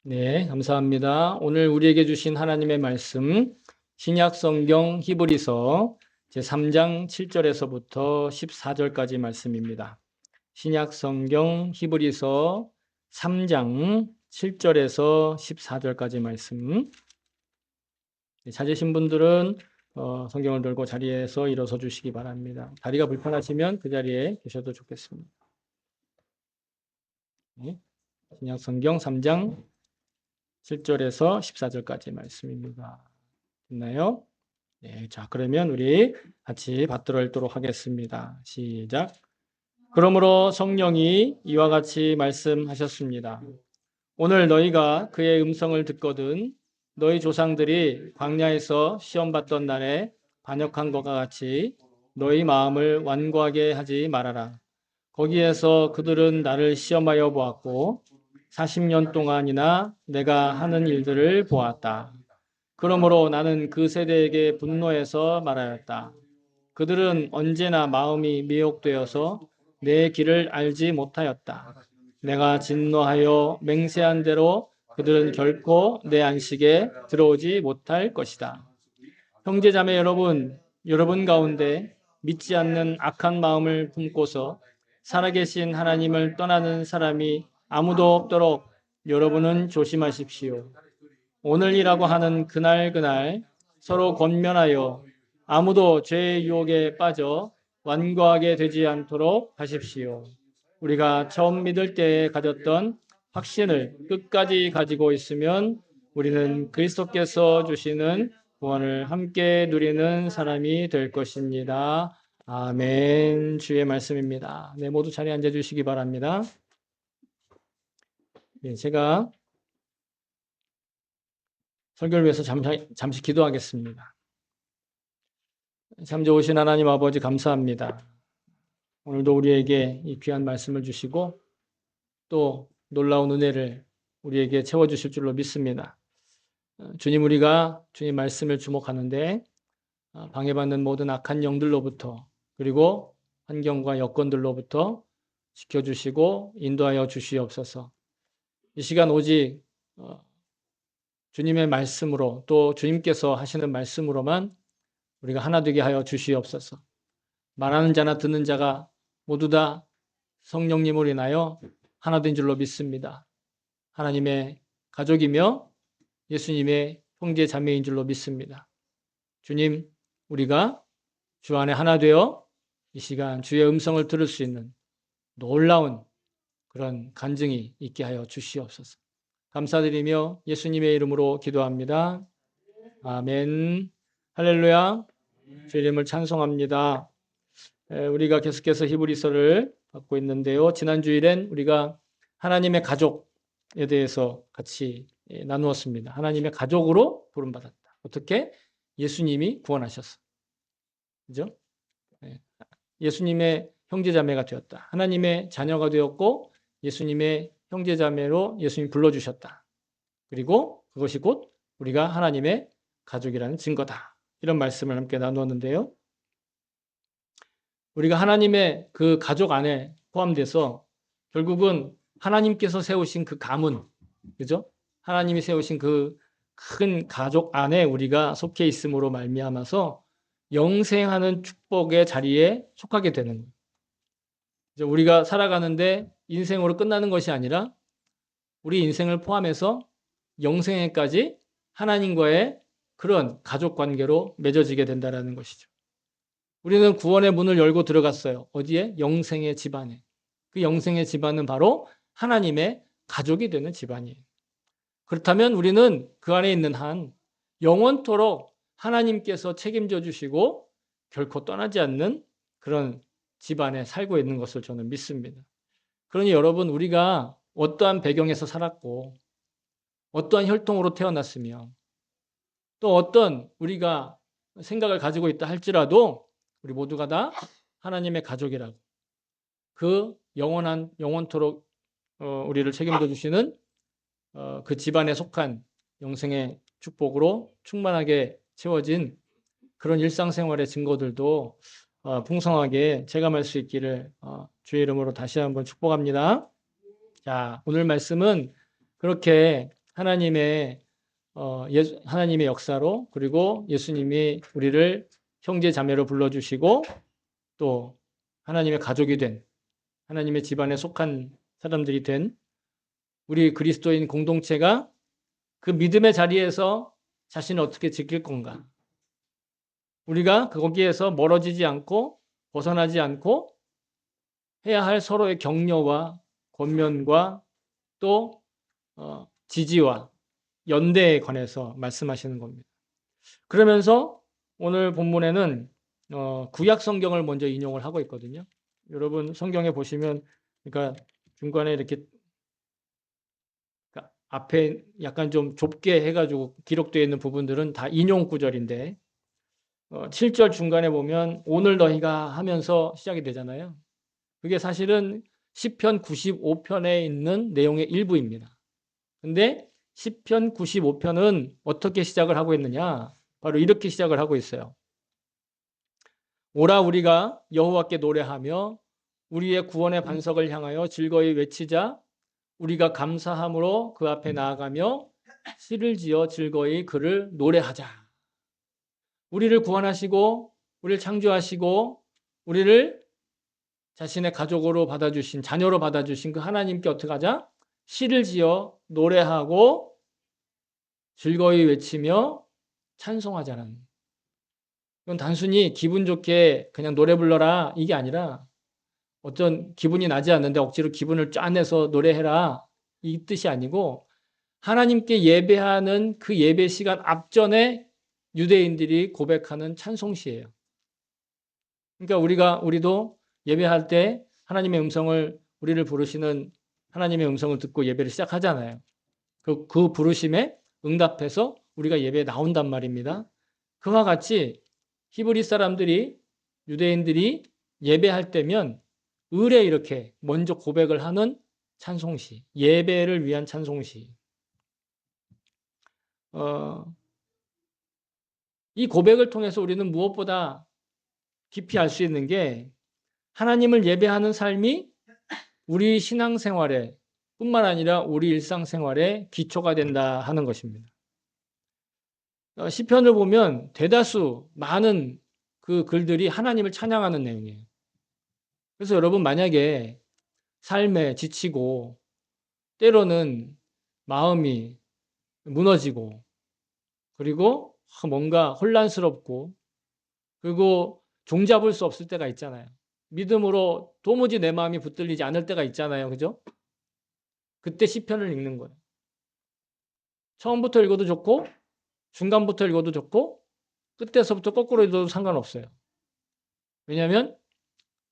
네, 감사합니다. 오늘 우리에게 주신 하나님의 말씀, 신약 성경 히브리서 제3장 7절에서부터 14절까지 말씀입니다. 신약 성경 히브리서 3장 7절에서 14절까지 말씀. 찾으신 분들은 성경을 들고 자리에서 일어서 주시기 바랍니다. 다리가 불편하시면 그 자리에 계셔도 좋겠습니다. 네, 신약 성경 3장 7절에서 14절까지 말씀입니다. 됐나요? 네, 자, 그러면 우리 같이 받들어 읽도록 하겠습니다. 시작. 그러므로 성령이 이와 같이 말씀하셨습니다. 오늘 너희가 그의 음성을 듣거든 너희 조상들이 광야에서 시험받던 날에 반역한 것과 같이 너희 마음을 완고하게 하지 말아라. 거기에서 그들은 나를 시험하여 보았고 40년 동안이나 내가 하는 일들을 보았다. 그러므로 나는 그 세대에게 분노해서 말하였다. 그들은 언제나 마음이 미혹되어서 내 길을 알지 못하였다. 내가 진노하여 맹세한 대로 그들은 결코 내 안식에 들어오지 못할 것이다. 형제자매 여러분 가운데 믿지 않는 악한 마음을 품고서 살아계신 하나님을 떠나는 사람이 아무도 없도록 여러분은 조심하십시오. 오늘이라고 하는 그날 서로 권면하여 아무도 죄의 유혹에 빠져 완고하게 되지 않도록 하십시오. 우리가 처음 믿을 때에 가졌던 확신을 끝까지 가지고 있으면 우리는 그리스도께서 주시는 구원을 함께 누리는 사람이 될 것입니다. 아멘. 주의 말씀입니다. 네, 모두 자리에 앉아 주시기 바랍니다. 네, 제가 설교를 위해서 잠시 기도하겠습니다. 참 좋으신 하나님 아버지 감사합니다. 오늘도 우리에게 이 귀한 말씀을 주시고 또 놀라운 은혜를 우리에게 채워주실 줄로 믿습니다. 주님, 우리가 주님 말씀을 주목하는데 방해받는 모든 악한 영들로부터 그리고 환경과 여건들로부터 지켜주시고 인도하여 주시옵소서. 이 시간 오직 주님의 말씀으로 또 주님께서 하시는 말씀으로만 우리가 하나 되게 하여 주시옵소서. 말하는 자나 듣는 자가 모두 다 성령님을 인하여 하나 된 줄로 믿습니다. 하나님의 가족이며 예수님의 형제 자매인 줄로 믿습니다. 주님, 우리가 주 안에 하나 되어 이 시간 주의 음성을 들을 수 있는 놀라운 그런 간증이 있게 하여 주시옵소서. 감사드리며 예수님의 이름으로 기도합니다. 아멘. 할렐루야. 주의 이름을 찬송합니다. 우리가 계속해서 히브리서를 받고 있는데요. 지난 주일엔 우리가 하나님의 가족에 대해서 같이 나누었습니다. 하나님의 가족으로 부름받았다. 어떻게? 예수님이 구원하셨어. 그죠? 예수님의 형제자매가 되었다. 하나님의 자녀가 되었고 예수님의 형제자매로 예수님이 불러주셨다. 그리고 그것이 곧 우리가 하나님의 가족이라는 증거다. 이런 말씀을 함께 나누었는데요. 우리가 하나님의 그 가족 안에 포함돼서 결국은 하나님께서 세우신 그 가문, 그죠? 하나님이 세우신 그 큰 가족 안에 우리가 속해 있음으로 말미암아서 영생하는 축복의 자리에 속하게 되는 거예요. 이제 우리가 살아가는데 인생으로 끝나는 것이 아니라 우리 인생을 포함해서 영생에까지 하나님과의 그런 가족 관계로 맺어지게 된다는 것이죠. 우리는 구원의 문을 열고 들어갔어요. 어디에? 영생의 집안에. 그 영생의 집안은 바로 하나님의 가족이 되는 집안이에요. 그렇다면 우리는 그 안에 있는 한 영원토록 하나님께서 책임져 주시고 결코 떠나지 않는 그런 집안에 살고 있는 것을 저는 믿습니다. 그러니 여러분, 우리가 어떠한 배경에서 살았고 어떠한 혈통으로 태어났으며 또 어떤 우리가 생각을 가지고 있다 할지라도 우리 모두가 다 하나님의 가족이라고 그 영원토록 우리를 책임져 주시는 그 집안에 속한 영생의 축복으로 충만하게 채워진 그런 일상생활의 증거들도 풍성하게 체감할 수 있기를 주의 이름으로 다시 한번 축복합니다. 자, 오늘 말씀은 그렇게 하나님의 역사로, 그리고 예수님이 우리를 형제 자매로 불러주시고 또 하나님의 가족이 된, 하나님의 집안에 속한 사람들이 된 우리 그리스도인 공동체가 그 믿음의 자리에서 자신을 어떻게 지킬 건가? 우리가 거기에서 멀어지지 않고 벗어나지 않고 해야 할 서로의 격려와 권면과 또 지지와 연대에 관해서 말씀하시는 겁니다. 그러면서 오늘 본문에는 구약 성경을 먼저 인용을 하고 있거든요. 여러분 성경에 보시면, 그러니까 중간에 이렇게 앞에 약간 좀 좁게 해가지고 기록되어 있는 부분들은 다 인용 구절인데 7절 중간에 보면 오늘 너희가 하면서 시작이 되잖아요. 그게 사실은 시편 95편에 있는 내용의 일부입니다. 근데 시편 95편은 어떻게 시작을 하고 있느냐? 바로 이렇게 시작을 하고 있어요. 오라 우리가 여호와께 노래하며 우리의 구원의 반석을 향하여 즐거이 외치자. 우리가 감사함으로 그 앞에 나아가며 시를 지어 즐거이 그를 노래하자. 우리를 구원하시고 우리를 창조하시고 우리를 자신의 가족으로 받아주신, 자녀로 받아주신 그 하나님께 어떻게 하자? 시를 지어 노래하고 즐거이 외치며 찬송하자는. 이건 단순히 기분 좋게 그냥 노래 불러라 이게 아니라 어떤 기분이 나지 않는데 억지로 기분을 짜내서 노래해라 이 뜻이 아니고, 하나님께 예배하는 그 예배 시간 앞전에 유대인들이 고백하는 찬송시예요. 그러니까 우리도 예배할 때 하나님의 음성을, 우리를 부르시는 하나님의 음성을 듣고 예배를 시작하잖아요. 그 부르심에 응답해서 우리가 예배에 나온단 말입니다. 그와 같이 히브리 사람들이, 유대인들이 예배할 때면 을에 이렇게 먼저 고백을 하는 찬송시, 예배를 위한 찬송시. 이 고백을 통해서 우리는 무엇보다 깊이 알 수 있는 게 하나님을 예배하는 삶이 우리 신앙생활에 뿐만 아니라 우리 일상생활에 기초가 된다 하는 것입니다. 시편을 보면 대다수 많은 그 글들이 하나님을 찬양하는 내용이에요. 그래서 여러분 만약에 삶에 지치고 때로는 마음이 무너지고 그리고 뭔가 혼란스럽고 그리고 종잡을 수 없을 때가 있잖아요. 믿음으로 도무지 내 마음이 붙들리지 않을 때가 있잖아요. 그죠? 그때 시편을 읽는 거예요. 처음부터 읽어도 좋고 중간부터 읽어도 좋고 끝에서부터 거꾸로 읽어도 상관없어요. 왜냐하면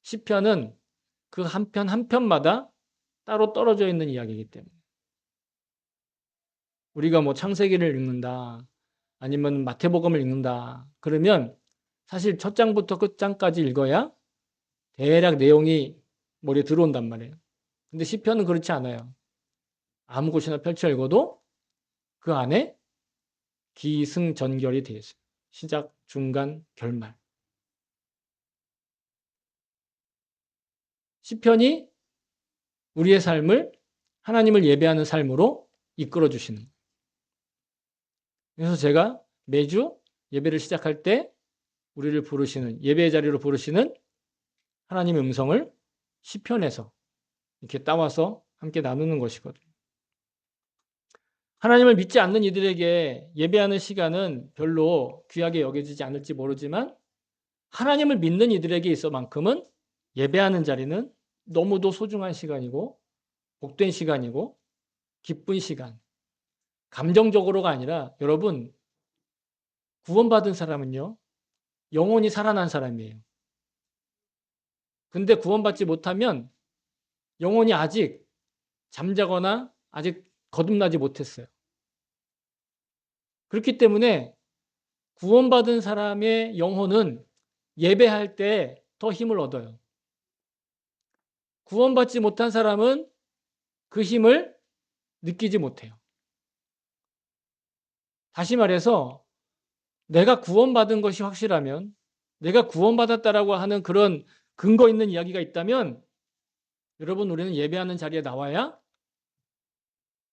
시편은 그 한 편 한 편마다 따로 떨어져 있는 이야기이기 때문에. 우리가 뭐 창세기를 읽는다 아니면 마태복음을 읽는다 그러면 사실 첫 장부터 끝장까지 읽어야 대략 내용이 머리에 들어온단 말이에요. 근데 시편은 그렇지 않아요. 아무 곳이나 펼쳐 읽어도 그 안에 기승전결이 되어 있어요. 시작, 중간, 결말. 시편이 우리의 삶을 하나님을 예배하는 삶으로 이끌어 주시는 거예요. 그래서 제가 매주 예배를 시작할 때 우리를 부르시는, 예배의 자리로 부르시는 하나님의 음성을 시편에서 이렇게 따와서 함께 나누는 것이거든요. 하나님을 믿지 않는 이들에게 예배하는 시간은 별로 귀하게 여겨지지 않을지 모르지만 하나님을 믿는 이들에게 있어만큼은 예배하는 자리는 너무도 소중한 시간이고 복된 시간이고 기쁜 시간. 감정적으로가 아니라 여러분 구원받은 사람은요 영혼이 살아난 사람이에요. 근데 구원받지 못하면 영혼이 아직 잠자거나 아직 거듭나지 못했어요. 그렇기 때문에 구원받은 사람의 영혼은 예배할 때 더 힘을 얻어요. 구원받지 못한 사람은 그 힘을 느끼지 못해요. 다시 말해서 내가 구원받은 것이 확실하면, 내가 구원받았다라고 하는 그런 근거 있는 이야기가 있다면 여러분 우리는 예배하는 자리에 나와야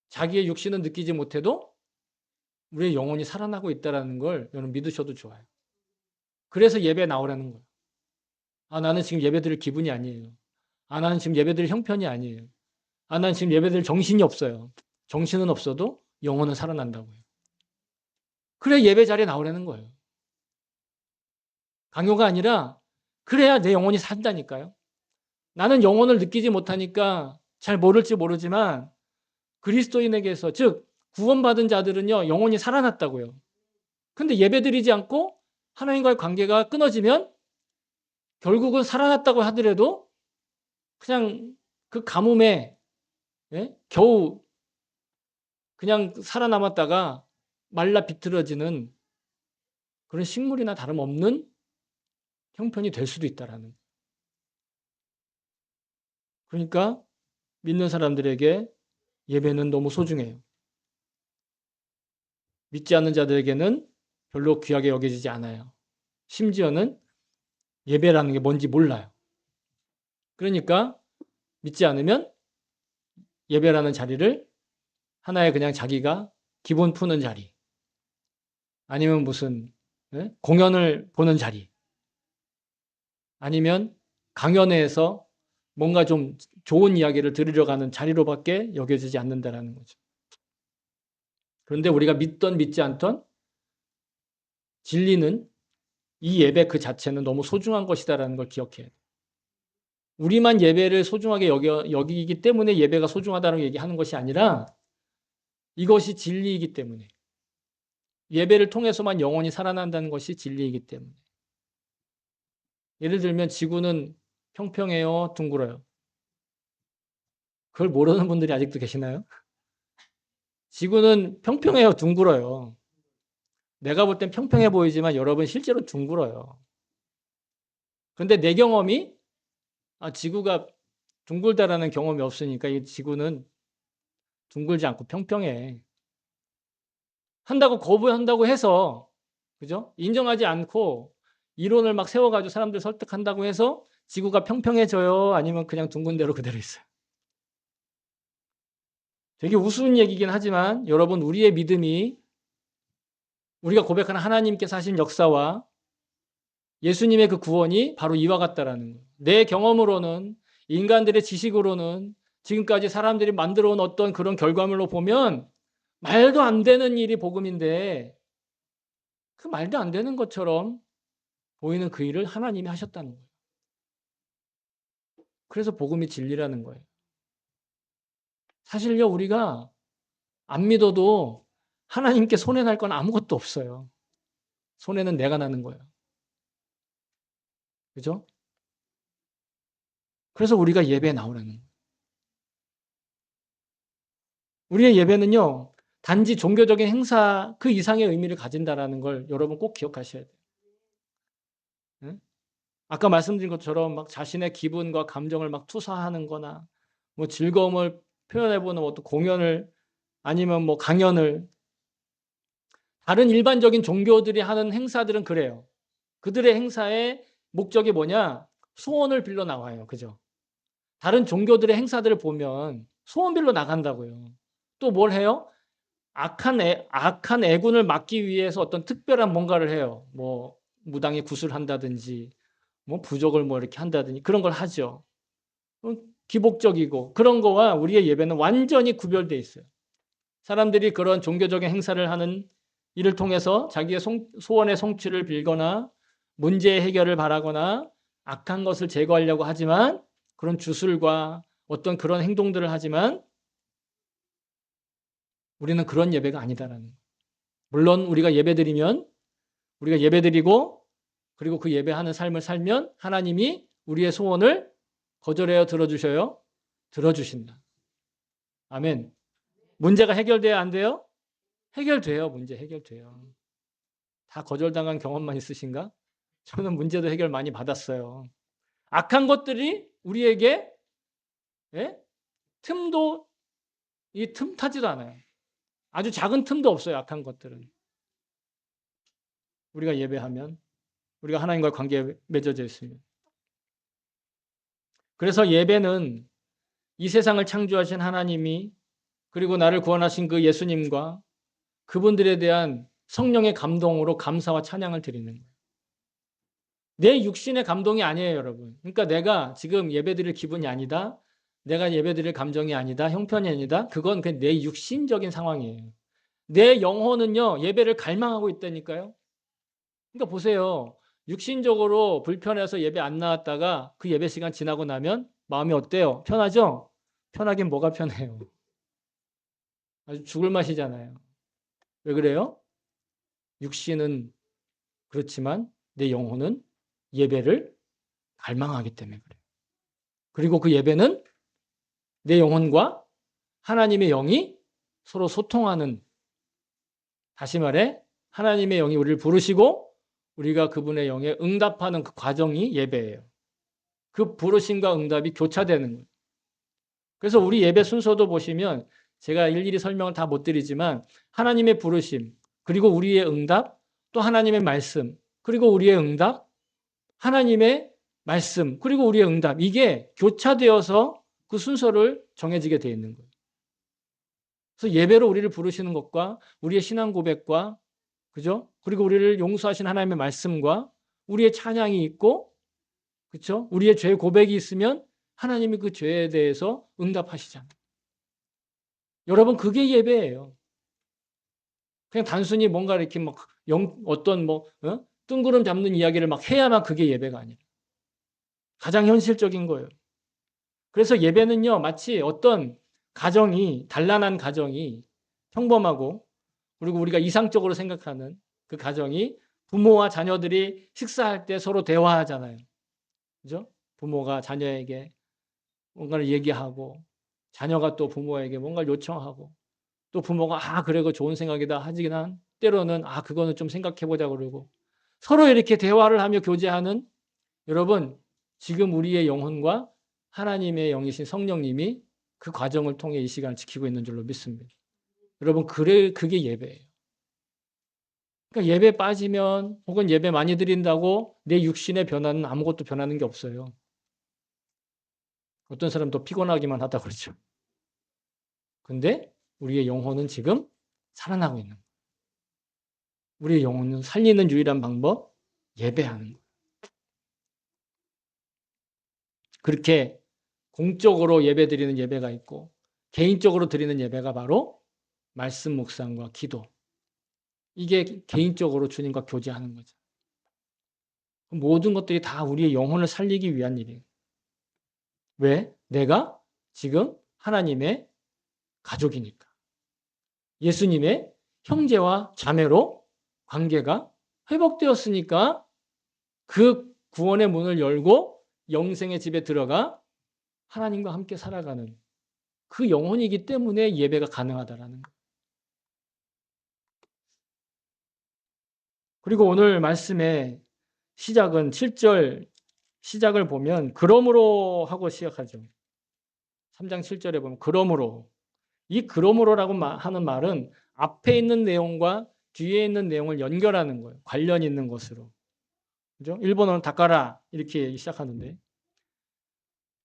자기의 육신은 느끼지 못해도 우리의 영혼이 살아나고 있다는 걸 여러분 믿으셔도 좋아요. 그래서 예배 나오라는 거예요. 나는 지금 예배 드릴 기분이 아니에요. 나는 지금 예배 드릴 형편이 아니에요. 나는 지금 예배 드릴 정신이 없어요. 정신은 없어도 영혼은 살아난다고요. 그래 예배 자리에 나오라는 거예요. 강요가 아니라 그래야 내 영혼이 산다니까요. 나는 영혼을 느끼지 못하니까 잘 모를지 모르지만 그리스도인에게서 즉 구원받은 자들은요 영혼이 살아났다고요. 근데 예배드리지 않고 하나님과의 관계가 끊어지면 결국은 살아났다고 하더라도 그냥 그 가뭄에 겨우 그냥 살아남았다가 말라 비틀어지는 그런 식물이나 다름없는 형편이 될 수도 있다라는. 그러니까 믿는 사람들에게 예배는 너무 소중해요. 믿지 않는 자들에게는 별로 귀하게 여겨지지 않아요. 심지어는 예배라는 게 뭔지 몰라요. 그러니까 믿지 않으면 예배라는 자리를 하나의 그냥 자기가 기분 푸는 자리 아니면 무슨 공연을 보는 자리 아니면 강연회에서 뭔가 좀 좋은 이야기를 들으려 가는 자리로밖에 여겨지지 않는다라는 거죠. 그런데 우리가 믿던 믿지 않던 진리는 이 예배 그 자체는 너무 소중한 것이다라는 걸 기억해야 돼요. 우리만 예배를 소중하게 여기기 때문에 예배가 소중하다는 얘기하는 것이 아니라 이것이 진리이기 때문에 예배를 통해서만 영혼이 살아난다는 것이 진리이기 때문에 예를 들면 지구는 평평해요, 둥글어요? 그걸 모르는 분들이 아직도 계시나요? 지구는 평평해요, 둥글어요? 내가 볼 땐 평평해 보이지만 여러분 실제로 둥글어요. 그런데 내 경험이 지구가 둥글다라는 경험이 없으니까 이 지구는 둥글지 않고 평평해. 한다고 거부한다고 해서 그죠? 인정하지 않고 이론을 막 세워가지고 사람들 설득한다고 해서 지구가 평평해져요? 아니면 그냥 둥근 대로 그대로 있어요? 되게 우스운 얘기긴 하지만 여러분 우리의 믿음이 우리가 고백하는 하나님께서 하신 역사와 예수님의 그 구원이 바로 이와 같다라는 거예요. 내 경험으로는 인간들의 지식으로는 지금까지 사람들이 만들어 온 어떤 그런 결과물로 보면 말도 안 되는 일이 복음인데 그 말도 안 되는 것처럼 보이는 그 일을 하나님이 하셨다는 거예요. 그래서 복음이 진리라는 거예요. 사실요 우리가 안 믿어도 하나님께 손해날 건 아무것도 없어요. 손해는 내가 나는 거예요. 그죠? 그래서 우리가 예배에 나오라는 거예요. 우리의 예배는요, 단지 종교적인 행사 그 이상의 의미를 가진다라는 걸 여러분 꼭 기억하셔야 돼요. 응? 아까 말씀드린 것처럼 막 자신의 기분과 감정을 막 투사하는 거나 뭐 즐거움을 표현해보는 어떤 공연을 아니면 뭐 강연을 다른 일반적인 종교들이 하는 행사들은 그래요. 그들의 행사의 목적이 뭐냐? 소원을 빌러 나와요. 그죠? 다른 종교들의 행사들을 보면 소원 빌러 나간다고요. 또 뭘 해요? 악한 애군을 막기 위해서 어떤 특별한 뭔가를 해요. 뭐 무당이 구슬한다든지 뭐 부적을 뭐 이렇게 한다든지 그런 걸 하죠. 기복적이고 그런 거와 우리의 예배는 완전히 구별돼 있어요. 사람들이 그런 종교적인 행사를 하는 이를 통해서 자기의 소원의 성취를 빌거나 문제 해결을 바라거나 악한 것을 제거하려고 하지만 그런 주술과 어떤 그런 행동들을 하지만 우리는 그런 예배가 아니다라는 거예요. 물론 우리가 예배드리고 그리고 그 예배하는 삶을 살면 하나님이 우리의 소원을 거절해요, 들어주셔요? 들어주신다. 아멘. 문제가 해결돼야 안 돼요? 해결돼요. 문제 해결돼요. 다 거절당한 경험만 있으신가? 저는 문제도 해결 많이 받았어요. 악한 것들이 우리에게 틈도 이 틈 타지도 않아요. 아주 작은 틈도 없어요. 악한 것들은. 우리가 예배하면 우리가 하나님과 관계에 맺어져 있으면. 그래서 예배는 이 세상을 창조하신 하나님이 그리고 나를 구원하신 그 예수님과 그분들에 대한 성령의 감동으로 감사와 찬양을 드리는 거예요. 내 육신의 감동이 아니에요, 여러분. 그러니까 내가 지금 예배드릴 기분이 아니다. 내가 예배드릴 감정이 아니다. 형편이 아니다. 그건 그냥 내 육신적인 상황이에요. 내 영혼은요, 예배를 갈망하고 있다니까요. 그러니까 보세요. 육신적으로 불편해서 예배 안 나왔다가 그 예배 시간 지나고 나면 마음이 어때요? 편하죠? 편하긴 뭐가 편해요. 아주 죽을 맛이잖아요. 왜 그래요? 육신은 그렇지만 내 영혼은 예배를 갈망하기 때문에 그래요. 그리고 그 예배는 내 영혼과 하나님의 영이 서로 소통하는, 다시 말해 하나님의 영이 우리를 부르시고 우리가 그분의 영에 응답하는 그 과정이 예배예요. 그 부르심과 응답이 교차되는 거예요. 그래서 우리 예배 순서도 보시면 제가 일일이 설명을 다 못 드리지만 하나님의 부르심, 그리고 우리의 응답, 또 하나님의 말씀, 그리고 우리의 응답, 하나님의 말씀, 그리고 우리의 응답, 이게 교차되어서 그 순서를 정해지게 되어 있는 거예요. 그래서 예배로 우리를 부르시는 것과 우리의 신앙 고백과, 그죠? 그리고 우리를 용서하신 하나님의 말씀과 우리의 찬양이 있고, 그렇죠? 우리의 죄 고백이 있으면 하나님이 그 죄에 대해서 응답하시잖아요. 여러분, 그게 예배예요. 그냥 단순히 뭔가 이렇게 막 어떤 뜬구름 잡는 이야기를 막 해야만 그게 예배가 아니에요. 가장 현실적인 거예요. 그래서 예배는요, 마치 어떤 가정이, 단란한 가정이 평범하고, 그리고 우리가 이상적으로 생각하는 그 가정이 부모와 자녀들이 식사할 때 서로 대화하잖아요. 그죠? 부모가 자녀에게 뭔가를 얘기하고, 자녀가 또 부모에게 뭔가를 요청하고, 또 부모가 그래 그 좋은 생각이다 하지만 때로는 그거는 좀 생각해 보자 그러고, 서로 이렇게 대화를 하며 교제하는, 여러분, 지금 우리의 영혼과 하나님의 영이신 성령님이 그 과정을 통해 이 시간을 지키고 있는 줄로 믿습니다. 여러분, 그게 예배예요. 그러니까 예배 빠지면 혹은 예배 많이 드린다고 내 육신의 변화는 아무것도 변하는 게 없어요. 어떤 사람 더 피곤하기만 하다 그러죠. 근데 우리의 영혼은 지금 살아나고 있는 거예요. 우리의 영혼은 살리는 유일한 방법, 예배하는 거예요. 그렇게 공적으로 예배 드리는 예배가 있고 개인적으로 드리는 예배가 바로 말씀 묵상과 기도. 이게 개인적으로 주님과 교제하는 거죠. 모든 것들이 다 우리의 영혼을 살리기 위한 일이에요. 왜? 내가 지금 하나님의 가족이니까. 예수님의 형제와 자매로 관계가 회복되었으니까 그 구원의 문을 열고 영생의 집에 들어가 하나님과 함께 살아가는 그 영혼이기 때문에 예배가 가능하다라는 거예요. 그리고 오늘 말씀의 시작은 7절 시작을 보면 그러므로 하고 시작하죠. 3장 7절에 보면 그러므로, 이 그러므로라고 하는 말은 앞에 있는 내용과 뒤에 있는 내용을 연결하는 거예요. 관련 있는 것으로. 그죠? 일본어는 다까라 이렇게 시작하는데,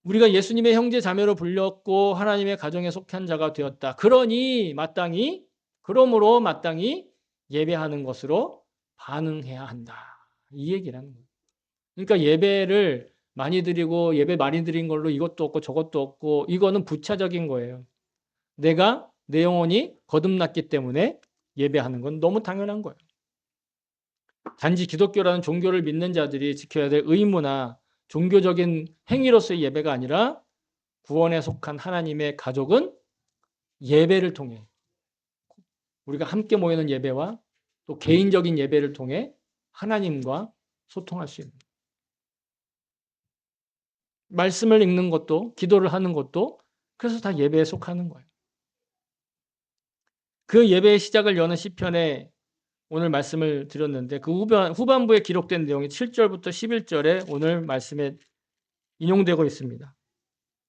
우리가 예수님의 형제 자매로 불렸고 하나님의 가정에 속한 자가 되었다. 그러니 마땅히, 그러므로 마땅히 예배하는 것으로 반응해야 한다. 이 얘기라는 거예요. 그러니까 예배를 많이 드리고 예배 많이 드린 걸로 이것도 없고 저것도 없고, 이거는 부차적인 거예요. 내가 내 영혼이 거듭났기 때문에 예배하는 건 너무 당연한 거예요. 단지 기독교라는 종교를 믿는 자들이 지켜야 될 의무나 종교적인 행위로서의 예배가 아니라 구원에 속한 하나님의 가족은 예배를 통해, 우리가 함께 모이는 예배와 또 개인적인 예배를 통해 하나님과 소통할 수 있는, 말씀을 읽는 것도 기도를 하는 것도 그래서 다 예배에 속하는 거예요. 그 예배의 시작을 여는 시편에 오늘 말씀을 드렸는데 그 후반부에 기록된 내용이 7절부터 11절에 오늘 말씀에 인용되고 있습니다.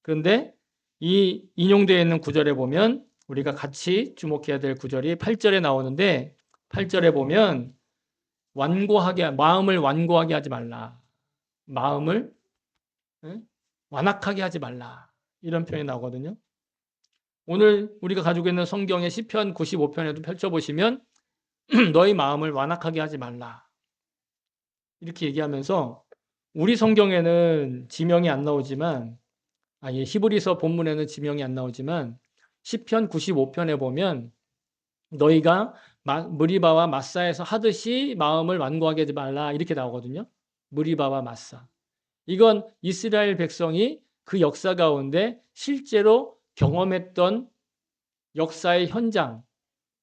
그런데 이 인용되어 있는 구절에 보면 우리가 같이 주목해야 될 구절이 8절에 나오는데, 8절에 보면 마음을 완고하게 하지 말라. 마음을 완악하게 하지 말라. 이런 표현이 나오거든요. 오늘 우리가 가지고 있는 성경의 시편 95편에도 펼쳐보시면 너희 마음을 완악하게 하지 말라. 이렇게 얘기하면서 우리 성경에는 지명이 안 나오지만 히브리서 본문에는 지명이 안 나오지만 시편 95편에 보면 너희가 무리바와 마사에서 하듯이 마음을 완고하게 하지 말라 이렇게 나오거든요. 무리바와 마사. 이건 이스라엘 백성이 그 역사 가운데 실제로 경험했던 역사의 현장을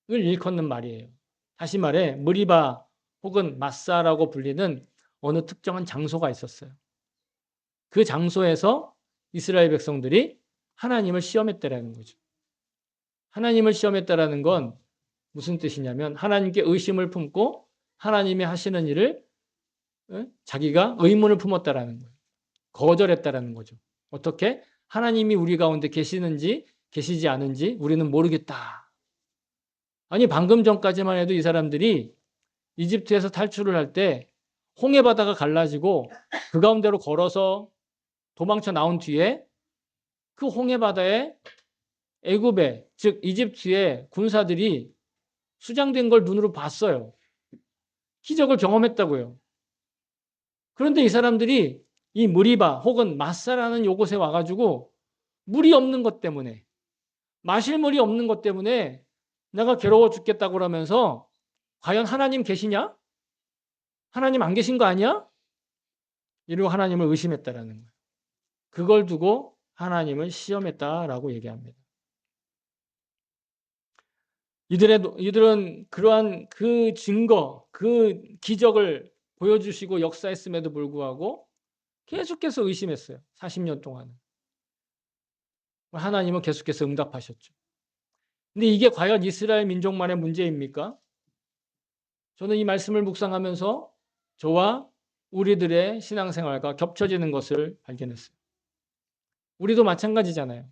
일컫는 말이에요. 다시 말해 무리바 혹은 마사라고 불리는 어느 특정한 장소가 있었어요. 그 장소에서 이스라엘 백성들이 하나님을 시험했다라는 거죠. 하나님을 시험했다라는 건 무슨 뜻이냐면 하나님께 의심을 품고 하나님이 하시는 일을 자기가 의문을 품었다라는 거예요. 거절했다라는 거죠. 어떻게? 하나님이 우리 가운데 계시는지 계시지 않은지 우리는 모르겠다. 아니 방금 전까지만 해도 이 사람들이 이집트에서 탈출을 할 때 홍해 바다가 갈라지고 그 가운데로 걸어서 도망쳐 나온 뒤에 그 홍해 바다에 애굽에 즉 이집트의 군사들이 수장된 걸 눈으로 봤어요. 기적을 경험했다고요. 그런데 이 사람들이 이 무리바 혹은 마사라는 요곳에 와가지고 물이 없는 것 때문에 마실 물이 없는 것 때문에 내가 괴로워 죽겠다고 그러면서 과연 하나님 계시냐? 하나님 안 계신 거 아니야? 이러고 하나님을 의심했다라는 거예요. 그걸 두고 하나님을 시험했다라고 얘기합니다. 이들은 그러한 그 증거, 그 기적을 보여주시고 역사했음에도 불구하고 계속해서 의심했어요. 40년 동안. 하나님은 계속해서 응답하셨죠. 근데 이게 과연 이스라엘 민족만의 문제입니까? 저는 이 말씀을 묵상하면서 저와 우리들의 신앙생활과 겹쳐지는 것을 발견했어요. 우리도 마찬가지잖아요.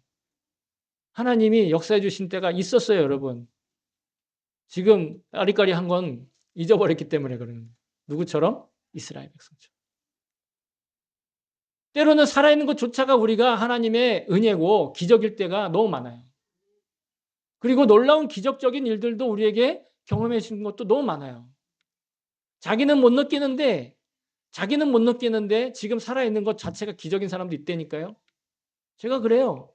하나님이 역사해 주신 때가 있었어요, 여러분. 지금 아리까리한 건 잊어버렸기 때문에 그러는 거예요. 누구처럼? 이스라엘 백성처럼. 때로는 살아있는 것조차가 우리가 하나님의 은혜고 기적일 때가 너무 많아요. 그리고 놀라운 기적적인 일들도 우리에게 경험해 주신 것도 너무 많아요. 자기는 못 느끼는데 지금 살아있는 것 자체가 기적인 사람도 있다니까요. 제가 그래요.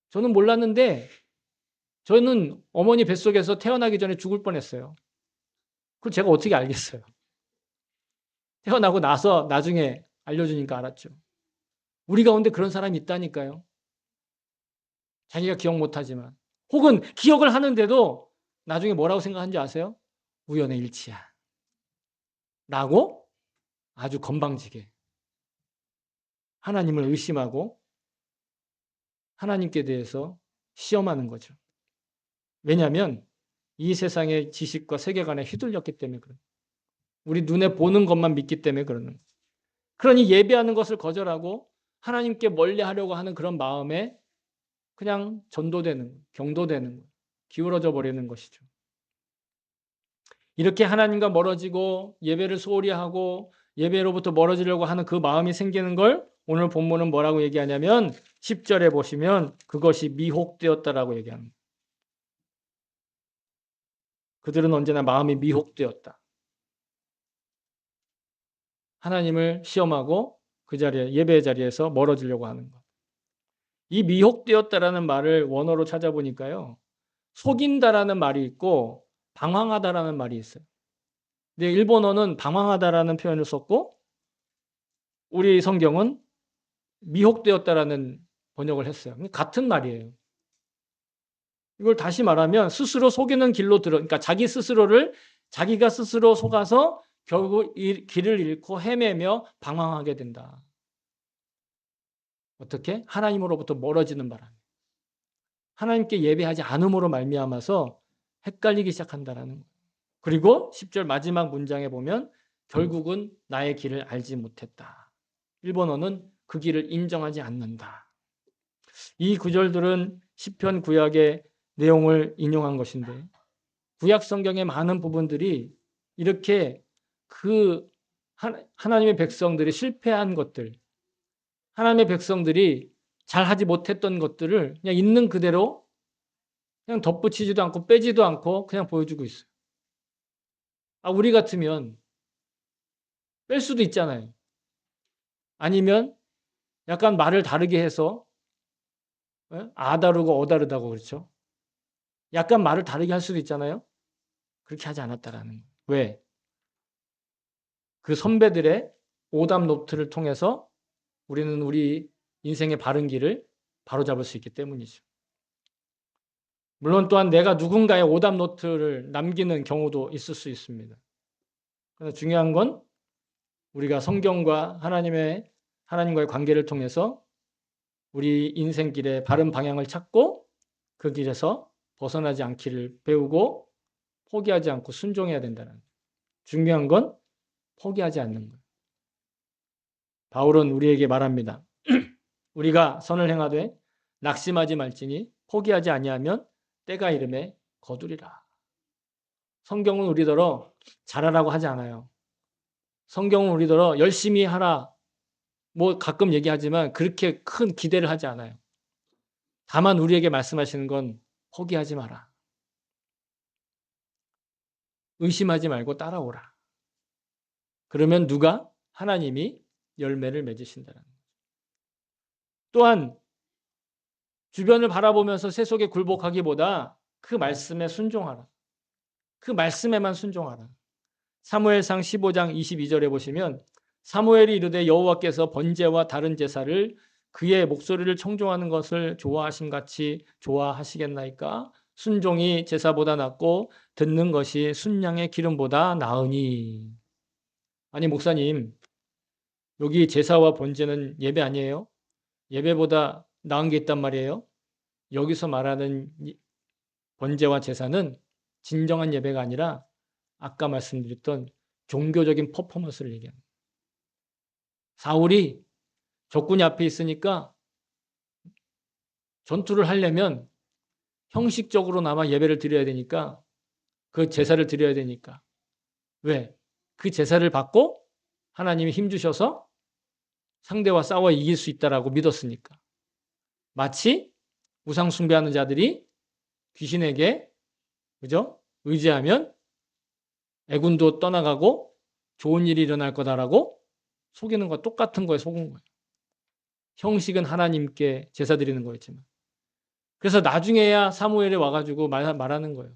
저는 몰랐는데 저는 어머니 뱃속에서 태어나기 전에 죽을 뻔했어요. 그걸 제가 어떻게 알겠어요. 태어나고 나서 나중에 알려주니까 알았죠. 우리 가운데 그런 사람이 있다니까요. 자기가 기억 못하지만 혹은 기억을 하는데도 나중에 뭐라고 생각하는지 아세요? 우연의 일치야 라고 아주 건방지게 하나님을 의심하고 하나님께 대해서 시험하는 거죠. 왜냐하면 이 세상의 지식과 세계관에 휘둘렸기 때문에 그래요. 우리 눈에 보는 것만 믿기 때문에 그러는 거예요. 그러니 예배하는 것을 거절하고 하나님께 멀리하려고 하는 그런 마음에 그냥 전도되는, 경도되는, 기울어져 버리는 것이죠. 이렇게 하나님과 멀어지고 예배를 소홀히 하고 예배로부터 멀어지려고 하는 그 마음이 생기는 걸 오늘 본문은 뭐라고 얘기하냐면 10절에 보시면 그것이 미혹되었다라고 얘기합니다. 그들은 언제나 마음이 미혹되었다. 하나님을 시험하고 그 자리에 예배의 자리에서 멀어지려고 하는 것. 이 미혹되었다라는 말을 원어로 찾아보니까요. 속인다라는 말이 있고 방황하다라는 말이 있어요. 근데 일본어는 방황하다라는 표현을 썼고 우리 성경은 미혹되었다라는 번역을 했어요. 같은 말이에요. 이걸 다시 말하면 스스로 속이는 길로 그러니까 자기가 스스로 속아서 결국 이 길을 잃고 헤매며 방황하게 된다. 어떻게? 하나님으로부터 멀어지는 바람에. 하나님께 예배하지 않음으로 말미암아서 헷갈리기 시작한다라는 거예요. 그리고 10절 마지막 문장에 보면 결국은 나의 길을 알지 못했다. 일본어는 그 길을 인정하지 않는다. 이 구절들은 시편 구약의 내용을 인용한 것인데 구약 성경의 많은 부분들이 이렇게 그 하나님의 백성들이 실패한 것들, 하나님의 백성들이 잘하지 못했던 것들을 그냥 있는 그대로 그냥 덧붙이지도 않고 빼지도 않고 그냥 보여주고 있어요. 우리 같으면 뺄 수도 있잖아요. 아니면 약간 말을 다르게 해서 다르고 다르다고 그렇죠. 약간 말을 다르게 할 수도 있잖아요. 그렇게 하지 않았다라는 거예요. 왜? 그 선배들의 오답 노트를 통해서 우리는 우리 인생의 바른 길을 바로잡을 수 있기 때문이죠. 물론 또한 내가 누군가의 오답 노트를 남기는 경우도 있을 수 있습니다. 그러나 중요한 건 우리가 성경과 하나님과의 관계를 통해서 우리 인생길의 바른 방향을 찾고 그 길에서 벗어나지 않기를 배우고 포기하지 않고 순종해야 된다는 거예요. 중요한 건 포기하지 않는 거예요. 바울은 우리에게 말합니다. 우리가 선을 행하되 낙심하지 말지니 포기하지 아니하면 때가 이름에 거두리라. 성경은 우리더러 잘하라고 하지 않아요. 성경은 우리더러 열심히 하라. 가끔 얘기하지만 그렇게 큰 기대를 하지 않아요. 다만 우리에게 말씀하시는 건 포기하지 마라. 의심하지 말고 따라오라. 그러면 누가? 하나님이 열매를 맺으신다는 거예요. 또한 주변을 바라보면서 세속에 굴복하기보다 그 말씀에 순종하라. 그 말씀에만 순종하라. 사무엘상 15장 22절에 보시면 사무엘이 이르되 여호와께서 번제와 다른 제사를 그의 목소리를 청종하는 것을 좋아하심 같이 좋아하시겠나이까? 순종이 제사보다 낫고 듣는 것이 순양의 기름보다 나으니. 아니 목사님, 여기 제사와 번제는 예배 아니에요? 예배보다 나은 게 있단 말이에요? 여기서 말하는 번제와 제사는 진정한 예배가 아니라 아까 말씀드렸던 종교적인 퍼포먼스를 얘기합니다. 사울이 적군이 앞에 있으니까 전투를 하려면 형식적으로나마 예배를 드려야 되니까 그 제사를 드려야 되니까. 왜? 그 제사를 받고 하나님이 힘주셔서 상대와 싸워 이길 수 있다라고 믿었으니까. 마치 우상 숭배하는 자들이 귀신에게 그죠? 의지하면 애군도 떠나가고 좋은 일이 일어날 거다라고 속이는 거 똑같은 거에 속은 거예요. 형식은 하나님께 제사 드리는 거였지만. 그래서 나중에야 사무엘이 와가지고 말하는 거예요.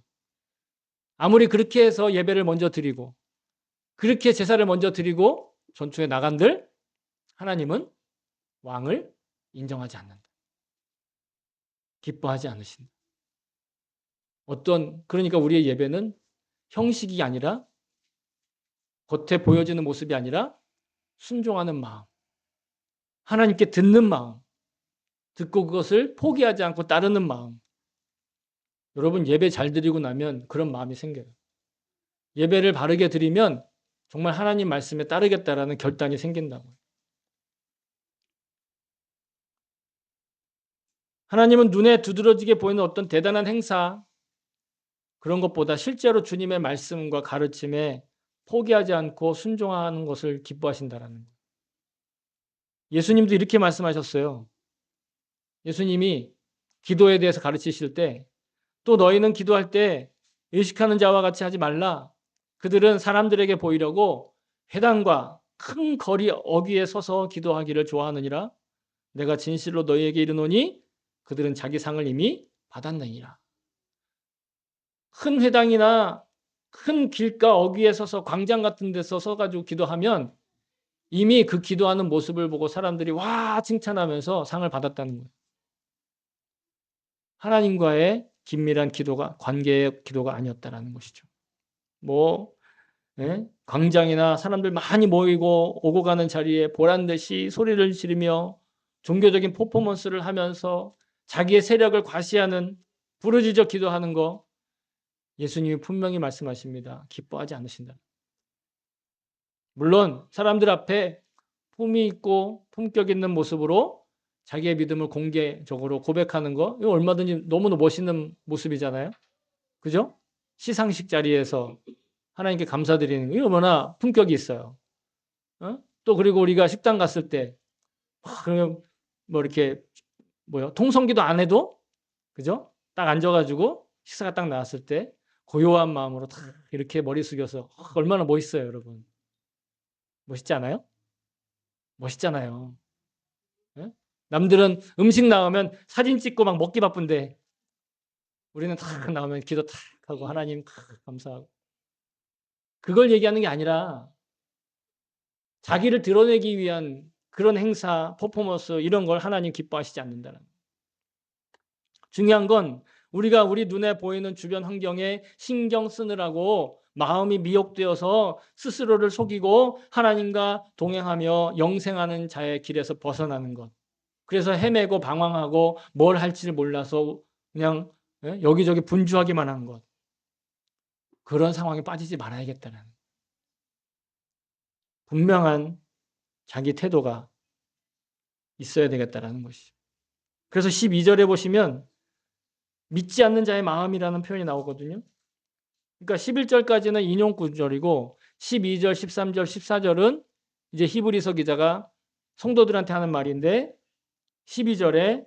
아무리 그렇게 해서 예배를 먼저 드리고 그렇게 제사를 먼저 드리고 전투에 나간들 하나님은 왕을 인정하지 않는다. 기뻐하지 않으신다. 그러니까 우리의 예배는 형식이 아니라 겉에 보여지는 모습이 아니라 순종하는 마음, 하나님께 듣는 마음, 듣고 그것을 포기하지 않고 따르는 마음. 여러분 예배 잘 드리고 나면 그런 마음이 생겨요. 예배를 바르게 드리면 정말 하나님 말씀에 따르겠다라는 결단이 생긴다고요. 하나님은 눈에 두드러지게 보이는 어떤 대단한 행사, 그런 것보다 실제로 주님의 말씀과 가르침에 포기하지 않고 순종하는 것을 기뻐하신다라는 거예요. 예수님도 이렇게 말씀하셨어요. 예수님이 기도에 대해서 가르치실 때 또 너희는 기도할 때 의식하는 자와 같이 하지 말라. 그들은 사람들에게 보이려고 회당과 큰 거리 어귀에 서서 기도하기를 좋아하느니라. 내가 진실로 너희에게 이르노니 그들은 자기 상을 이미 받았느니라. 큰 회당이나 큰 길가 어귀에 서서 광장 같은 데서 서가지고 기도하면 이미 그 기도하는 모습을 보고 사람들이 와 칭찬하면서 상을 받았다는 거예요. 하나님과의 긴밀한 기도가 관계의 기도가 아니었다라는 것이죠. 광장이나 사람들 많이 모이고 오고 가는 자리에 보란듯이 소리를 지르며 종교적인 퍼포먼스를 하면서 자기의 세력을 과시하는 부르짖어 기도하는 거 예수님이 분명히 말씀하십니다. 기뻐하지 않으신다. 물론 사람들 앞에 품위 있고 품격 있는 모습으로 자기의 믿음을 공개적으로 고백하는 거 이거 얼마든지 너무나 멋있는 모습이잖아요. 그죠? 시상식 자리에서 하나님께 감사드리는 거 이거 얼마나 품격이 있어요. 또 그리고 우리가 식당 갔을 때 그러면 이렇게 통성기도 안 해도 그죠? 딱 앉아가지고 식사가 딱 나왔을 때 고요한 마음으로 딱 이렇게 머리 숙여서 얼마나 멋있어요, 여러분. 멋있지 않아요? 멋있잖아요. 예? 남들은 음식 나오면 사진 찍고 막 먹기 바쁜데 우리는 탁 나오면 기도 탁 하고 하나님 탁 감사하고 그걸 얘기하는 게 아니라 자기를 드러내기 위한 그런 행사, 퍼포먼스 이런 걸 하나님 기뻐하시지 않는다는. 중요한 건 우리가 우리 눈에 보이는 주변 환경에 신경 쓰느라고 마음이 미혹되어서 스스로를 속이고 하나님과 동행하며 영생하는 자의 길에서 벗어나는 것. 그래서 헤매고 방황하고 뭘 할지를 몰라서 그냥 여기저기 분주하기만 한 것. 그런 상황에 빠지지 말아야겠다는 분명한 자기 태도가 있어야 되겠다라는 것이죠. 그래서 12절에 보시면 믿지 않는 자의 마음이라는 표현이 나오거든요. 그러니까 11절까지는 인용 구절이고 12절, 13절, 14절은 이제 히브리서 기자가 성도들한테 하는 말인데 12절에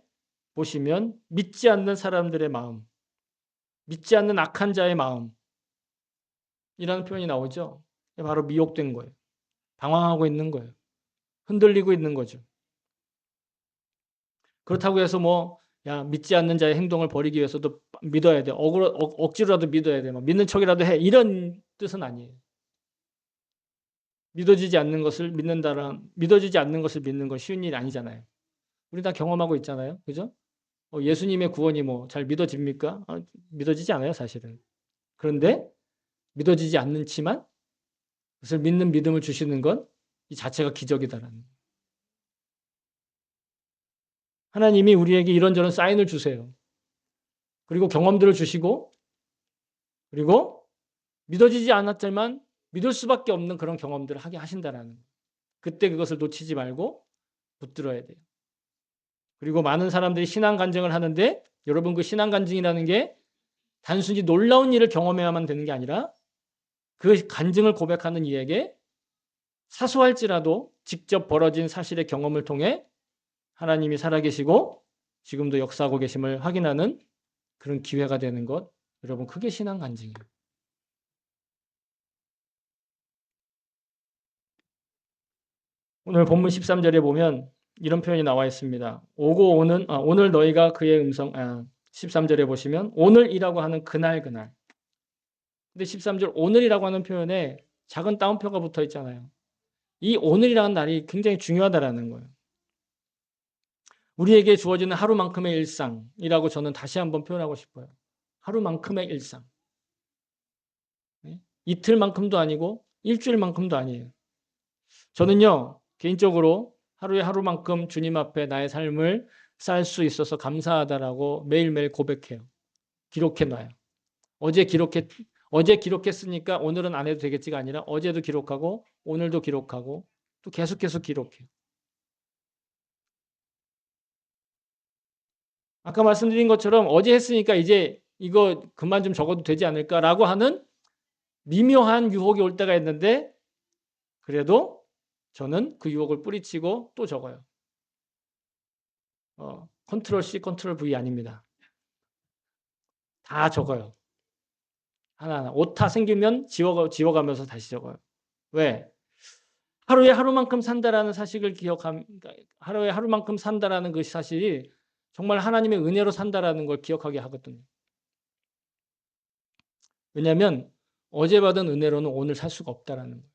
보시면 믿지 않는 사람들의 마음, 믿지 않는 악한 자의 마음이라는 표현이 나오죠. 바로 미혹된 거예요. 방황하고 있는 거예요. 흔들리고 있는 거죠. 그렇다고 해서 믿지 않는 자의 행동을 버리기 위해서도 믿어야 돼. 억지로라도 믿어야 돼. 믿는 척이라도 해. 이런 뜻은 아니에요. 믿어지지 않는 것을 믿는 건 쉬운 일이 아니잖아요. 우리 다 경험하고 있잖아요. 그죠? 예수님의 구원이 잘 믿어집니까? 믿어지지 않아요, 사실은. 그런데 믿어지지 않지만 그것을 믿는 믿음을 주시는 건 이 자체가 기적이다라는. 하나님이 우리에게 이런저런 사인을 주세요. 그리고 경험들을 주시고 그리고 믿어지지 않았지만 믿을 수밖에 없는 그런 경험들을 하게 하신다라는. 그때 그것을 놓치지 말고 붙들어야 돼요. 그리고 많은 사람들이 신앙 간증을 하는데 여러분 그 신앙 간증이라는 게 단순히 놀라운 일을 경험해야만 되는 게 아니라 그 간증을 고백하는 이에게 사소할지라도 직접 벌어진 사실의 경험을 통해 하나님이 살아계시고 지금도 역사하고 계심을 확인하는 그런 기회가 되는 것. 여러분 그게 신앙 간증이에요. 오늘 본문 13절에 보면 이런 표현이 나와 있습니다. 오고 오는 오늘 너희가 그의 음성 13절에 보시면 오늘이라고 하는 그날. 근데 13절 오늘이라고 하는 표현에 작은 따옴표가 붙어 있잖아요. 이 오늘이라는 날이 굉장히 중요하다라는 거예요. 우리에게 주어지는 하루만큼의 일상이라고 저는 다시 한번 표현하고 싶어요. 하루만큼의 일상. 이틀만큼도 아니고 일주일만큼도 아니에요. 저는요, 개인적으로 하루에 하루만큼 주님 앞에 나의 삶을 살 수 있어서 감사하다라고 매일매일 고백해요. 기록해놔요. 어제 기록했으니까 오늘은 안 해도 되겠지가 아니라 어제도 기록하고 오늘도 기록하고 또 계속해서 기록해요. 아까 말씀드린 것처럼 어제 했으니까 이제 이거 그만 좀 적어도 되지 않을까라고 하는 미묘한 유혹이 올 때가 있는데 그래도 저는 그 유혹을 뿌리치고 또 적어요. 컨트롤 C, 컨트롤 V 아닙니다. 다 적어요. 하나하나. 오타 생기면 지워가면서 다시 적어요. 왜? 하루에 하루만큼 산다라는 사실을 하루에 하루만큼 산다라는 그 사실이 정말 하나님의 은혜로 산다라는 걸 기억하게 하거든요. 왜냐하면 어제 받은 은혜로는 오늘 살 수가 없다라는 거예요.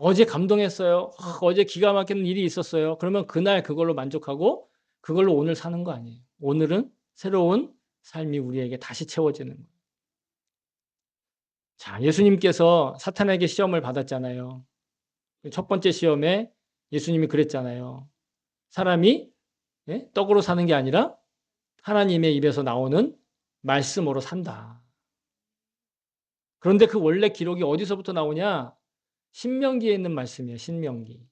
어제 감동했어요. 어제 기가 막히는 일이 있었어요. 그러면 그날 그걸로 만족하고 그걸로 오늘 사는 거 아니에요. 오늘은 새로운 삶이 우리에게 다시 채워지는 거예요. 자, 예수님께서 사탄에게 시험을 받았잖아요. 첫 번째 시험에 예수님이 그랬잖아요. 사람이 떡으로 사는 게 아니라 하나님의 입에서 나오는 말씀으로 산다. 그런데 그 원래 기록이 어디서부터 나오냐? 신명기에 있는 말씀이에요. 신명기.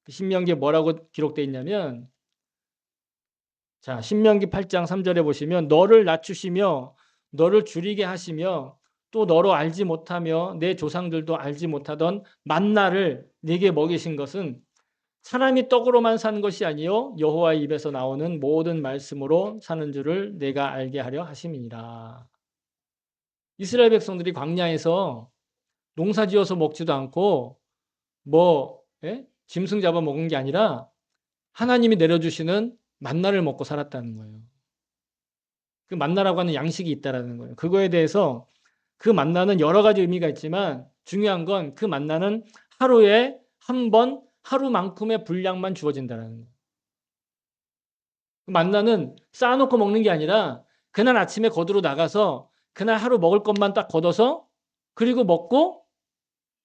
신명기에 뭐라고 기록되어 있냐면 자, 신명기 8장 3절에 보시면 너를 낮추시며 너를 줄이게 하시며 또 너로 알지 못하며 내 조상들도 알지 못하던 만나를 네게 먹이신 것은 사람이 떡으로만 사는 것이 아니요 여호와의 입에서 나오는 모든 말씀으로 사는 줄을 내가 알게 하려 하심이니라. 이스라엘 백성들이 광야에서 농사지어서 먹지도 않고 짐승 잡아 먹은 게 아니라 하나님이 내려주시는 만나를 먹고 살았다는 거예요. 그 만나라고 하는 양식이 있다라는 거예요. 그거에 대해서 그 만나는 여러 가지 의미가 있지만 중요한 건 그 만나는 하루에 한 번 하루만큼의 분량만 주어진다는 거예요. 그 만나는 쌓아놓고 먹는 게 아니라 그날 아침에 거두러 나가서 그날 하루 먹을 것만 딱 걷어서 그리고 먹고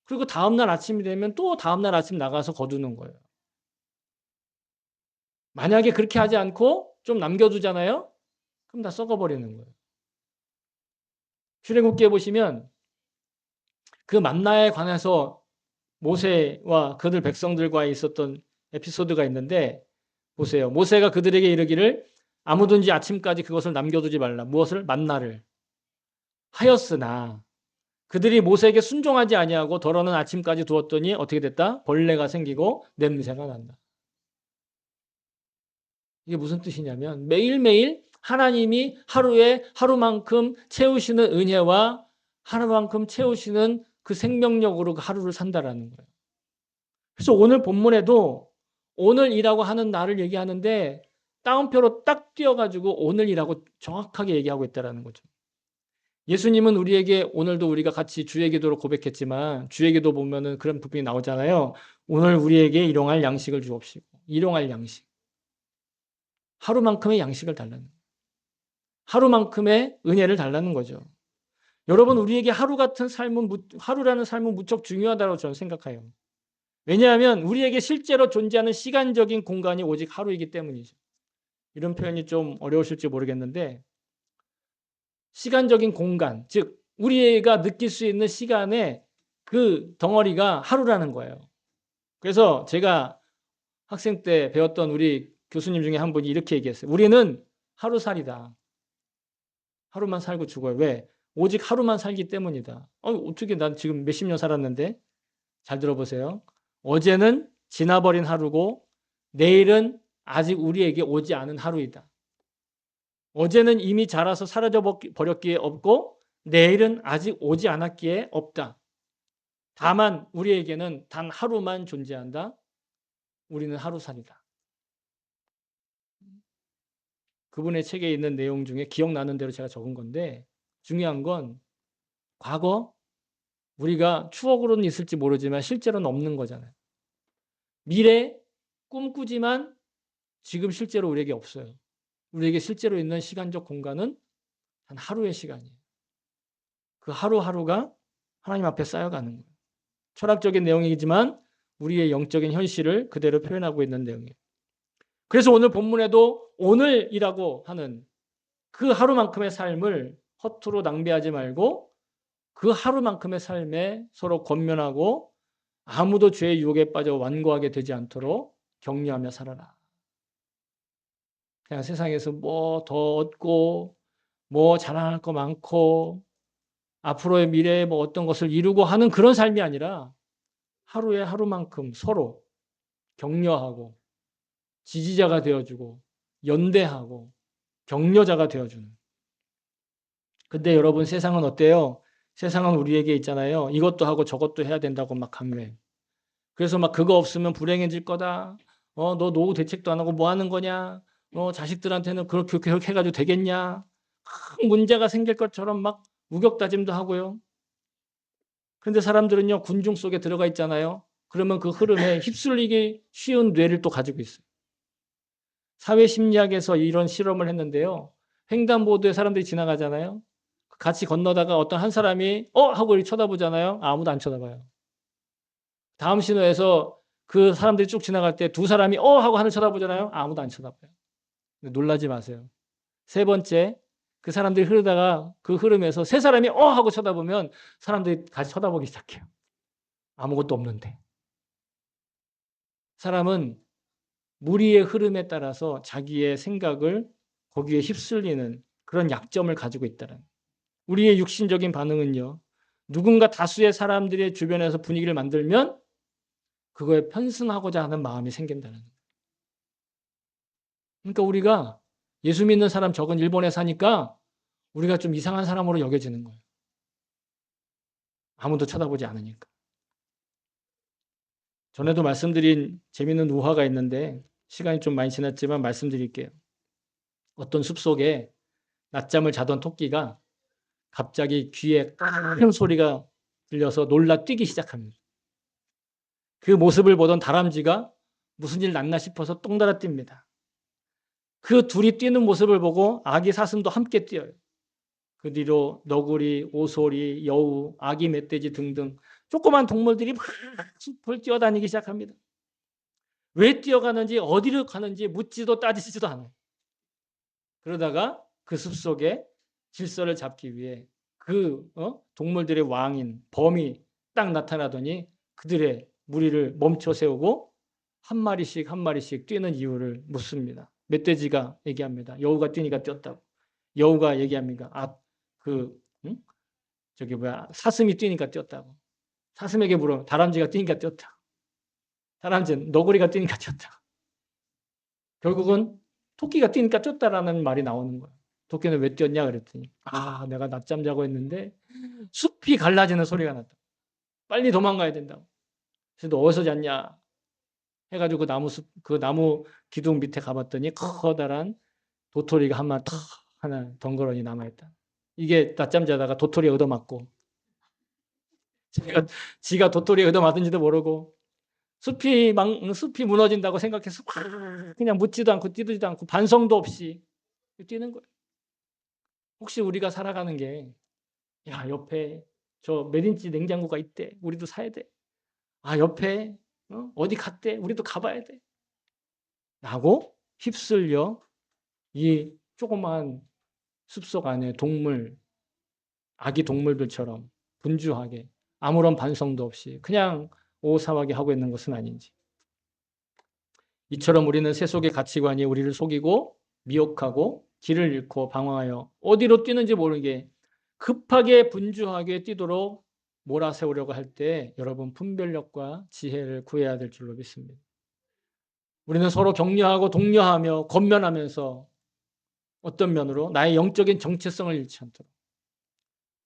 그리고 다음날 아침이 되면 또 다음날 아침 나가서 거두는 거예요. 만약에 그렇게 하지 않고 좀 남겨두잖아요? 그럼 다 썩어버리는 거예요. 출애굽기에 보시면 그 만나에 관해서 모세와 그들 백성들과 있었던 에피소드가 있는데 보세요. 모세가 그들에게 이르기를 아무든지 아침까지 그것을 남겨두지 말라. 무엇을? 만나를. 하였으나 그들이 모세에게 순종하지 아니하고 더러는 아침까지 두었더니 어떻게 됐다? 벌레가 생기고 냄새가 난다. 이게 무슨 뜻이냐면 매일매일 하나님이 하루에 하루만큼 채우시는 은혜와 하루만큼 채우시는 그 생명력으로 그 하루를 산다라는 거예요. 그래서 오늘 본문에도 오늘이라고 하는 날을 얘기하는데 따옴표로 딱 띄어가지고 오늘이라고 정확하게 얘기하고 있다는 거죠. 예수님은 우리에게 오늘도 우리가 같이 주의 기도로 고백했지만 주의 기도 보면은 그런 부분이 나오잖아요. 오늘 우리에게 일용할 양식을 주옵시고 일용할 양식. 하루만큼의 양식을 달라는 거예요. 하루만큼의 은혜를 달라는 거죠. 여러분 우리에게 하루라는 삶은 무척 중요하다고 저는 생각해요. 왜냐하면 우리에게 실제로 존재하는 시간적인 공간이 오직 하루이기 때문이죠. 이런 표현이 좀 어려우실지 모르겠는데 시간적인 공간, 즉 우리가 느낄 수 있는 시간의 그 덩어리가 하루라는 거예요. 그래서 제가 학생 때 배웠던 우리 교수님 중에 한 분이 이렇게 얘기했어요. 우리는 하루살이다. 하루만 살고 죽어요. 왜? 오직 하루만 살기 때문이다. 어떻게 난 지금 몇십 년 살았는데? 잘 들어보세요. 어제는 지나버린 하루고 내일은 아직 우리에게 오지 않은 하루이다. 어제는 이미 자라서 사라져 버렸기에 없고 내일은 아직 오지 않았기에 없다. 다만 우리에게는 단 하루만 존재한다. 우리는 하루살이다. 그분의 책에 있는 내용 중에 기억나는 대로 제가 적은 건데 중요한 건 과거 우리가 추억으로는 있을지 모르지만 실제로는 없는 거잖아요. 미래 꿈꾸지만 지금 실제로 우리에게 없어요. 우리에게 실제로 있는 시간적 공간은 단 하루의 시간이에요. 그 하루하루가 하나님 앞에 쌓여가는 거예요. 철학적인 내용이지만 우리의 영적인 현실을 그대로 표현하고 있는 내용이에요. 그래서 오늘 본문에도 오늘이라고 하는 그 하루만큼의 삶을 허투루 낭비하지 말고 그 하루만큼의 삶에 서로 권면하고 아무도 죄의 유혹에 빠져 완고하게 되지 않도록 격려하며 살아라. 그냥 세상에서 뭐 더 얻고 뭐 자랑할 거 많고 앞으로의 미래에 뭐 어떤 것을 이루고 하는 그런 삶이 아니라 하루에 하루만큼 서로 격려하고 지지자가 되어주고 연대하고 격려자가 되어주는. 근데 여러분 세상은 어때요? 세상은 우리에게 있잖아요. 이것도 하고 저것도 해야 된다고 막 강요해. 그래서 막 그거 없으면 불행해질 거다. 너 노후 대책도 안 하고 뭐 하는 거냐? 자식들한테는 그렇게 해가지고 되겠냐? 큰 문제가 생길 것처럼 막 우격다짐도 하고요. 그런데 사람들은요 군중 속에 들어가 있잖아요. 그러면 그 흐름에 휩쓸리기 쉬운 뇌를 또 가지고 있어요. 사회심리학에서 이런 실험을 했는데요. 횡단보도에 사람들이 지나가잖아요. 같이 건너다가 어떤 한 사람이 하고 이렇게 쳐다보잖아요. 아무도 안 쳐다봐요. 다음 신호에서 그 사람들이 쭉 지나갈 때 두 사람이 하고 하늘 쳐다보잖아요. 아무도 안 쳐다봐요. 놀라지 마세요. 세 번째, 그 사람들이 흐르다가 그 흐름에서 세 사람이 하고 쳐다보면 사람들이 같이 쳐다보기 시작해요. 아무것도 없는데. 사람은 무리의 흐름에 따라서 자기의 생각을 거기에 휩쓸리는 그런 약점을 가지고 있다는. 우리의 육신적인 반응은요. 누군가 다수의 사람들의 주변에서 분위기를 만들면 그거에 편승하고자 하는 마음이 생긴다는 거예요. 그러니까 우리가 예수 믿는 사람 적은 일본에 사니까 우리가 좀 이상한 사람으로 여겨지는 거예요. 아무도 쳐다보지 않으니까. 전에도 말씀드린 재미있는 우화가 있는데 시간이 좀 많이 지났지만 말씀드릴게요. 어떤 숲속에 낮잠을 자던 토끼가 갑자기 귀에 큰 소리가 들려서 놀라 뛰기 시작합니다. 그 모습을 보던 다람쥐가 무슨 일 났나 싶어서 똥달아 뜁니다. 그 둘이 뛰는 모습을 보고 아기 사슴도 함께 뛰어요. 그 뒤로 너구리, 오소리, 여우, 아기 멧돼지 등등 조그만 동물들이 막 숲을 뛰어다니기 시작합니다. 왜 뛰어가는지 어디로 가는지 묻지도 따지지도 않아요. 그러다가 그 숲속에 질서를 잡기 위해 그 동물들의 왕인 범이 딱 나타나더니 그들의 무리를 멈춰 세우고 한 마리씩 한 마리씩 뛰는 이유를 묻습니다. 멧돼지가 얘기합니다. 여우가 뛰니까 뛰었다고. 여우가 얘기합니다. 사슴이 뛰니까 뛰었다고. 사슴에게 물어 다람쥐가 뛰니까 뛰었다고. 다람쥐는 너구리가 뛰니까 뛰었다고. 결국은 토끼가 뛰니까 뛰었다라는 말이 나오는 거야. 토끼는 왜 뛰었냐 그랬더니 내가 낮잠 자고 있는데 숲이 갈라지는 소리가 났다. 빨리 도망가야 된다고. 그래서 너 어디서 잤냐 해가지고 그 나무 기둥 밑에 가봤더니 커다란 도토리가 하나 덩그러니 남아있다. 이게 낮잠 자다가 도토리에 얻어맞고 지가 도토리에 얻어맞은지도 모르고 숲이 무너진다고 생각해서 그냥 묻지도 않고 뛰지도 않고 반성도 없이 뛰는 거예요. 혹시 우리가 살아가는 게 옆에 저 몇 인치 냉장고가 있대. 우리도 사야 돼. 옆에 어디 갔대. 우리도 가봐야 돼. 라고 휩쓸려 이 조그만 숲속 안에 아기 동물들처럼 분주하게 아무런 반성도 없이 그냥 오사하게 하고 있는 것은 아닌지. 이처럼 우리는 세속의 가치관이 우리를 속이고 미혹하고 길을 잃고 방황하여 어디로 뛰는지 모르게 급하게 분주하게 뛰도록 몰아세우려고 할 때 여러분 분별력과 지혜를 구해야 될 줄로 믿습니다. 우리는 서로 격려하고 독려하며 권면하면서 어떤 면으로 나의 영적인 정체성을 잃지 않도록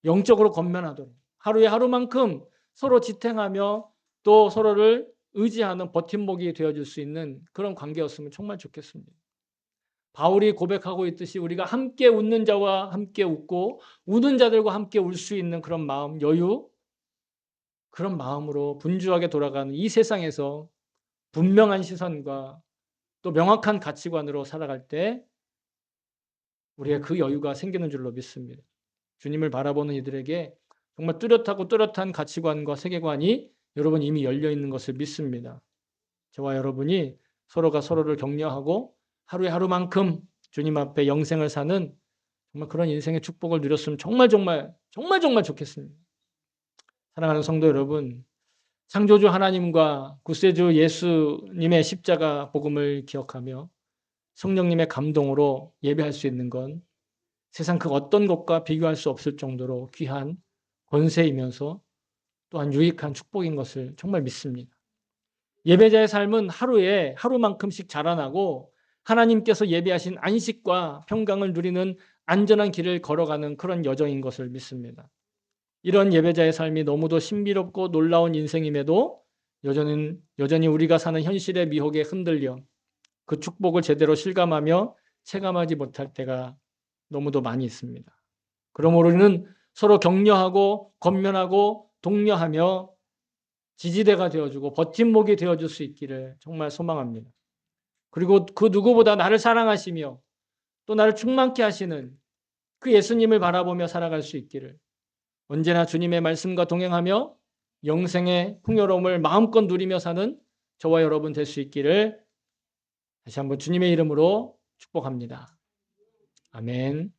영적으로 권면하도록 하루에 하루만큼 서로 지탱하며 또 서로를 의지하는 버팀목이 되어줄 수 있는 그런 관계였으면 정말 좋겠습니다. 바울이 고백하고 있듯이 우리가 함께 웃는 자와 함께 웃고 우는 자들과 함께 울 수 있는 그런 마음, 여유, 그런 마음으로 분주하게 돌아가는 이 세상에서 분명한 시선과 또 명확한 가치관으로 살아갈 때 우리의 그 여유가 생기는 줄로 믿습니다. 주님을 바라보는 이들에게 정말 뚜렷한 가치관과 세계관이 여러분 이미 열려 있는 것을 믿습니다. 저와 여러분이 서로가 서로를 격려하고 하루에 하루만큼 주님 앞에 영생을 사는 정말 그런 인생의 축복을 누렸으면 정말 좋겠습니다. 사랑하는 성도 여러분, 창조주 하나님과 구세주 예수님의 십자가 복음을 기억하며 성령님의 감동으로 예배할 수 있는 건 세상 그 어떤 것과 비교할 수 없을 정도로 귀한 권세이면서 또한 유익한 축복인 것을 정말 믿습니다. 예배자의 삶은 하루에 하루만큼씩 자라나고 하나님께서 예배하신 안식과 평강을 누리는 안전한 길을 걸어가는 그런 여정인 것을 믿습니다. 이런 예배자의 삶이 너무도 신비롭고 놀라운 인생임에도 여전히 우리가 사는 현실의 미혹에 흔들려 그 축복을 제대로 실감하며 체감하지 못할 때가 너무도 많이 있습니다. 그러므로 우리는 서로 격려하고 권면하고 독려하며 지지대가 되어주고 버팀목이 되어줄 수 있기를 정말 소망합니다. 그리고 그 누구보다 나를 사랑하시며 또 나를 충만케 하시는 그 예수님을 바라보며 살아갈 수 있기를 언제나 주님의 말씀과 동행하며 영생의 풍요로움을 마음껏 누리며 사는 저와 여러분 될 수 있기를 다시 한번 주님의 이름으로 축복합니다. 아멘.